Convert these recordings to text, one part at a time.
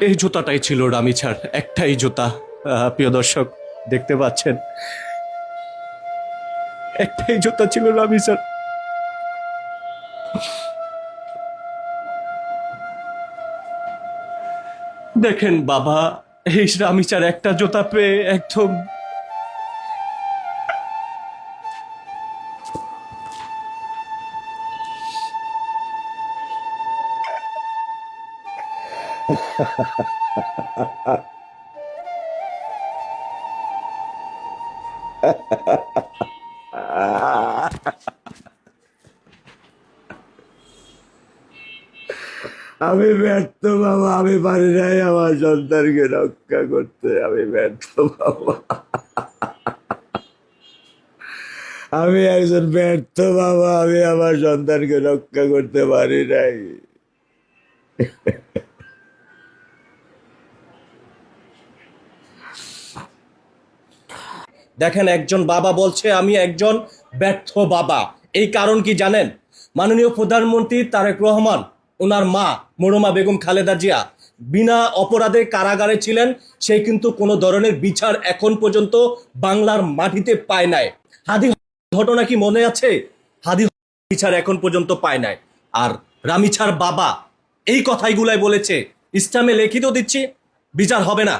এই জুতাটাই ছিল রামিছার, একটাই জুতা। প্রিয় দর্শক দেখতে পাচ্ছেন, একটাই জুতা ছিল রামিছার। দেখেন বাবা, এই রামিছার একটা জুতা পেয়ে একদম আমি ব্যর্থ বাবা, আমি পারি নাই আমার সন্তানকে রক্ষা করতে। আমি ব্যর্থ বাবা, আমি একজন ব্যর্থ বাবা, আমি আমার সন্তানকে রক্ষা করতে পারি নাই। দেখেন, একজন বাবা বলছে আমি একজন ব্যর্থ বাবা। এই কারণ কি জানেন? মাননীয় প্রধানমন্ত্রী তারেক রহমান, ওনার মা মরহুমা বেগম খালেদা জিয়া বিনা অপরাধে কারাগারে ছিলেন। সে কিন্তু কোনো ধরনের বিচার এখন পর্যন্ত বাংলার মাটিতে পায় নাই। হাদি ঘটনা কি মনে আছে? হাদি বিচার এখন পর্যন্ত পায় নাই। আর রামিছার বাবা এই কথাইগুলাই বলেছে, ইসলামে লিখিত দিচ্ছি বিচার হবে না।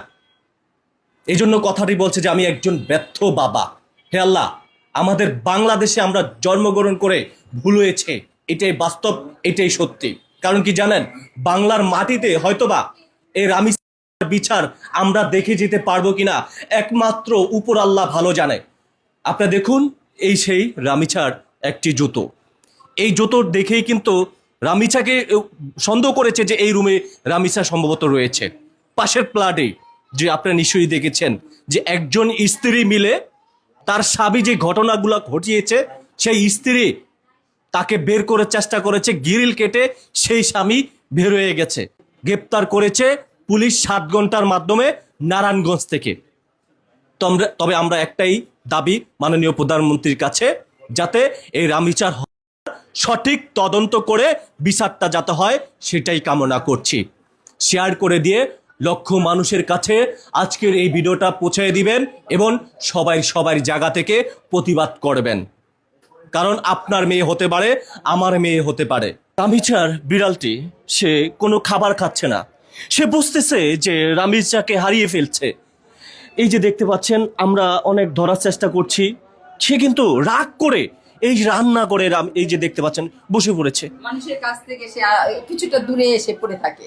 এই জন্য কথাটি বলছে যে আমি একজন ব্যর্থ বাবা। হে আল্লাহ, আমাদের বাংলাদেশে আমরা জন্মগ্রহণ করে ভুল হয়েছে, এটাই বাস্তব, এটাই সত্যি। কারণ কি জানেন, বাংলার মাটিতে হয়তোবা এই রামিস বিচার আমরা দেখে যেতে পারবো কিনা একমাত্র উপর আল্লাহ ভালো জানে। আপনারা দেখুন, এই সেই রামিছার একটি জুতো। এই জুতোর দেখেই কিন্তু রামিছাকে সন্দেহ করেছে যে এই রুমে রামিছা সম্ভবত রয়েছে। পাশের প্লাটে যে আপনারা নিশ্চয়ই দেখেছেন যে একজন স্ত্রী মিলে তার স্বামী যে ঘটনাগুলো ঘটিয়েছে, সেই স্ত্রী তাকে বের করে চেষ্টা করেছে, গ্রিল কেটে সেই স্বামী বের হয়ে গেছে। গ্রেপ্তার করেছে পুলিশ 7 ঘন্টার মাধ্যমে নারায়ণগঞ্জ থেকে। তবে আমরা একটাই দাবি মাননীয় প্রধানমন্ত্রীর কাছে, যাতে এই রামিচার সঠিক তদন্ত করে বিচারটা যাতে হয় সেটাই কামনা করছি। শেয়ার করে দিয়ে লক্ষ মানুষের কাছে আজকের এই ভিডিওটা পৌঁছে দিবেন এবং সবার জায়গা থেকে প্রতিবাদ করবেন। কারণ আপনার মেয়ে হতে পারে, আমার মেয়ে হতে পারে। রামিচার বিড়ালটি সে কোনো খাবার খাচ্ছে না। সে বুঝতেছে যে রামিচাকে হারিয়ে ফেলছে। এই যে দেখতে পাচ্ছেন, আমরা অনেক ধরার চেষ্টা করছি, সে কিন্তু রাগ করে এই রান্না করে এই যে দেখতে পাচ্ছেন বসে পড়েছে। মানুষের কাছ থেকে সে কিছুটা দূরে এসে পড়ে থাকে।